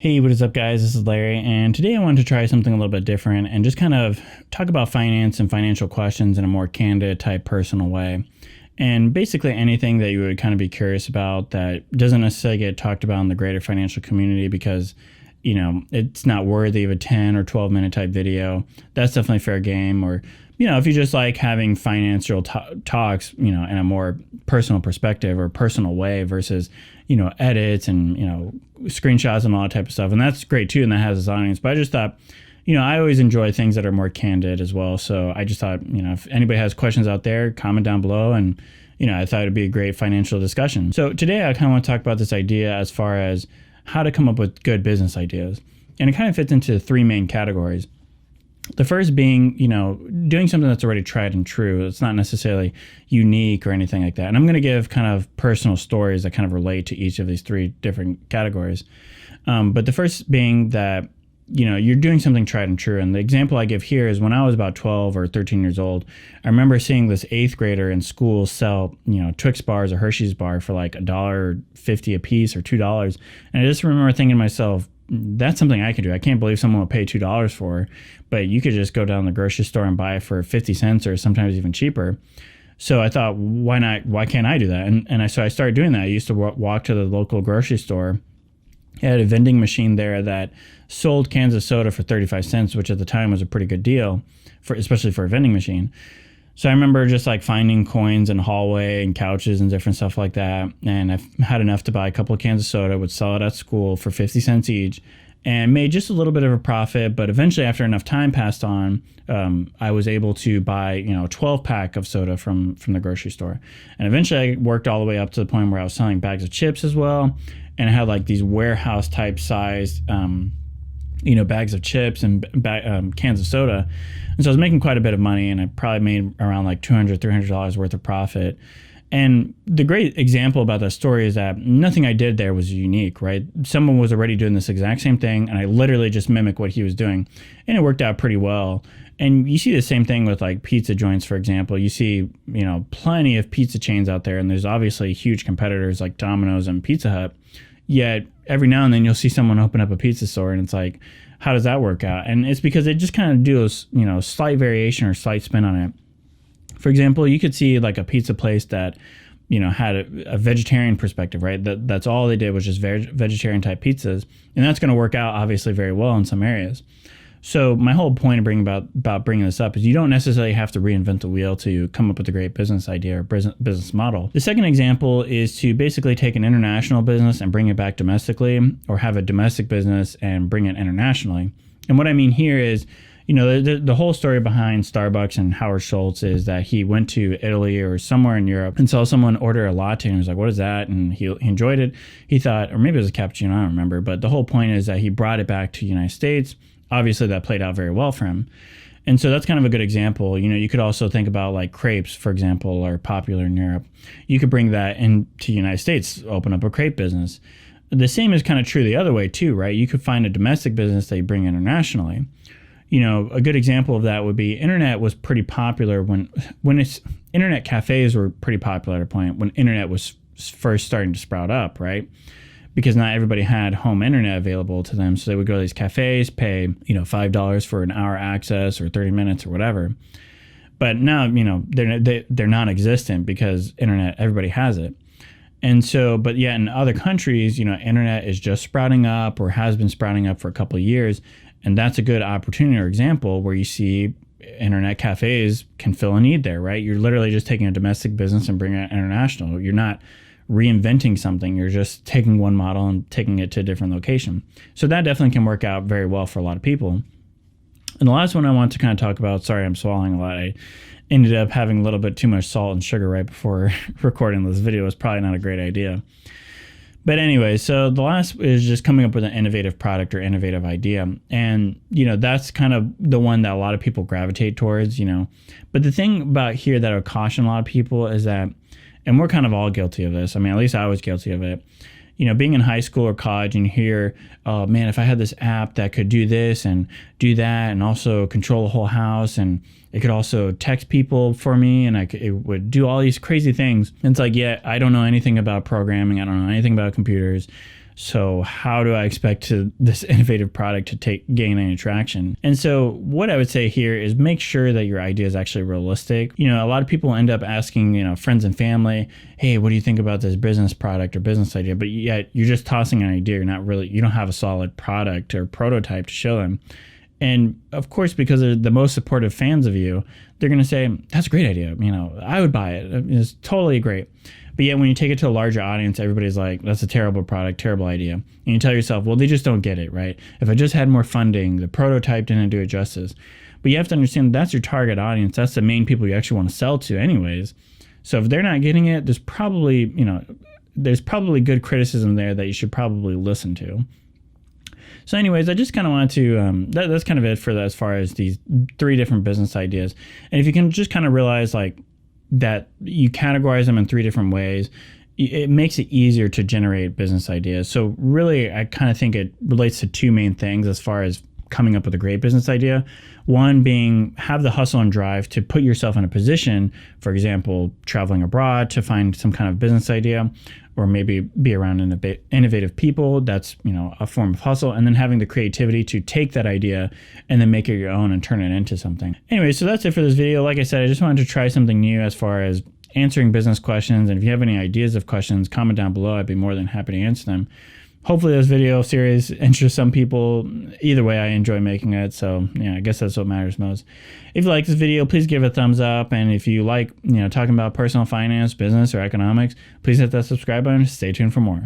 Hey, what is up, guys? This is Larry, and today I wanted to try something a little bit different and just kind of talk about finance and financial questions in a more candid type personal way. And basically anything that you would kind of be curious about that doesn't necessarily get talked about in the greater financial community because, it's not worthy of a 10 or 12 minute type video. That's definitely fair game. Or, if you just like having financial talks, in a more personal perspective or personal way versus, edits and, screenshots and all that type of stuff. And that's great too. And that has its audience. But I just thought, I always enjoy things that are more candid as well. So I just thought, if anybody has questions out there, comment down below. And, I thought it'd be a great financial discussion. So today I kind of want to talk about this idea as far as how to come up with good business ideas. And it kind of fits into three main categories. The first being, doing something that's already tried and true. It's not necessarily unique or anything like that. And I'm going to give kind of personal stories that kind of relate to each of these three different categories. But the first being that, you're doing something tried and true. And the example I give here is when I was about 12 or 13 years old, I remember seeing this eighth grader in school sell, Twix bars or Hershey's bar for like $1.50 a piece or $2. And I just remember thinking to myself, that's something I could do. I can't believe someone would pay $2 for, but you could just go down to the grocery store and buy it for 50 cents or sometimes even cheaper. So I thought, why not? Why can't I do that? So I started doing that. I used to walk to the local grocery store. It had a vending machine there that sold cans of soda for 35 cents, which at the time was a pretty good deal, especially for a vending machine. So I remember just like finding coins in the hallway and couches and different stuff like that. And I had enough to buy a couple of cans of soda, would sell it at school for 50 cents each and made just a little bit of a profit. But eventually, after enough time passed on, I was able to buy, a 12 pack of soda from the grocery store. And eventually I worked all the way up to the point where I was selling bags of chips as well. And I had like these warehouse type sized, bags of chips and cans of soda. And so I was making quite a bit of money, and I probably made around like $200, $300 worth of profit. And the great example about that story is that nothing I did there was unique, right? Someone was already doing this exact same thing, and I literally just mimicked what he was doing, and it worked out pretty well. And you see the same thing with like pizza joints, for example. You see, plenty of pizza chains out there, and there's obviously huge competitors like Domino's and Pizza Hut. Yet every now and then you'll see someone open up a pizza store, and it's like, how does that work out? And it's because they just kind of do a, slight variation or slight spin on it. For example, you could see like a pizza place that, had a vegetarian perspective, right? That's all they did was just vegetarian type pizzas. And that's going to work out obviously very well in some areas. So my whole point of about bringing this up is you don't necessarily have to reinvent the wheel to come up with a great business idea or business model. The second example is to basically take an international business and bring it back domestically, or have a domestic business and bring it internationally. And what I mean here is, the whole story behind Starbucks and Howard Shultz is that he went to Italy or somewhere in Europe and saw someone order a latte, and he was like, what is that? And he enjoyed it. He thought, or maybe it was a cappuccino, I don't remember. But the whole point is that he brought it back to the United States. Obviously, that played out very well for him. And so that's kind of a good example. You could also think about like crepes, for example, are popular in Europe. You could bring that into the United States, open up a crepe business. The same is kind of true the other way too, right? You could find a domestic business that you bring internationally. A good example of that would be internet was pretty popular when internet cafes were pretty popular at a point when internet was first starting to sprout up, right? Because not everybody had home internet available to them. So they would go to these cafes, pay, $5 for an hour access or 30 minutes or whatever. But now, they're non-existent because internet, everybody has it. And so, but yet in other countries, internet is just sprouting up or has been sprouting up for a couple of years. And that's a good opportunity or example where you see internet cafes can fill a need there, right? You're literally just taking a domestic business and bringing it international. You're not reinventing something. You're just taking one model and taking it to a different location. So that definitely can work out very well for a lot of people. And the last one I want to kind of talk about, sorry, I'm swallowing a lot. I ended up having a little bit too much salt and sugar right before recording this video. It was probably not a great idea. But anyway, so the last is just coming up with an innovative product or innovative idea. And, that's kind of the one that a lot of people gravitate towards, But the thing about here that I would caution a lot of people is that, and we're kind of all guilty of this. I mean, at least I was guilty of it. Being in high school or college and you hear, oh man, if I had this app that could do this and do that and also control the whole house, and it could also text people for me, and it would do all these crazy things. And it's like, yeah, I don't know anything about programming. I don't know anything about computers. So how do I expect this innovative product to gain any traction? And so what I would say here is make sure that your idea is actually realistic. A lot of people end up asking, friends and family, hey, what do you think about this business product or business idea? But yet you're just tossing an idea. You don't have a solid product or prototype to show them. And of course, because they're the most supportive fans of you, they're going to say, that's a great idea. I would buy it. It's totally great. But yet when you take it to a larger audience, everybody's like, that's a terrible product, terrible idea. And you tell yourself, well, they just don't get it, right? If I just had more funding, the prototype didn't do it justice. But you have to understand that's your target audience. That's the main people you actually want to sell to anyways. So if they're not getting it, there's probably good criticism there that you should probably listen to. So anyways, I just kind of wanted to, that's kind of it for as far as these 3 different business ideas. And if you can just kind of realize that you categorize them in 3 different ways, it makes it easier to generate business ideas. So really, I kind of think it relates to 2 main things as far as coming up with a great business idea. One being have the hustle and drive to put yourself in a position, for example, traveling abroad to find some kind of business idea, or maybe be around innovative people. That's, a form of hustle. And then having the creativity to take that idea and then make it your own and turn it into something. Anyway, so that's it for this video. Like I said, I just wanted to try something new as far as answering business questions. And if you have any ideas of questions, comment down below. I'd be more than happy to answer them. Hopefully this video series interests some people. Either way, I enjoy making it. So yeah, I guess that's what matters most. If you like this video, please give it a thumbs up. And if you like, talking about personal finance, business, or economics, please hit that subscribe button. Stay tuned for more.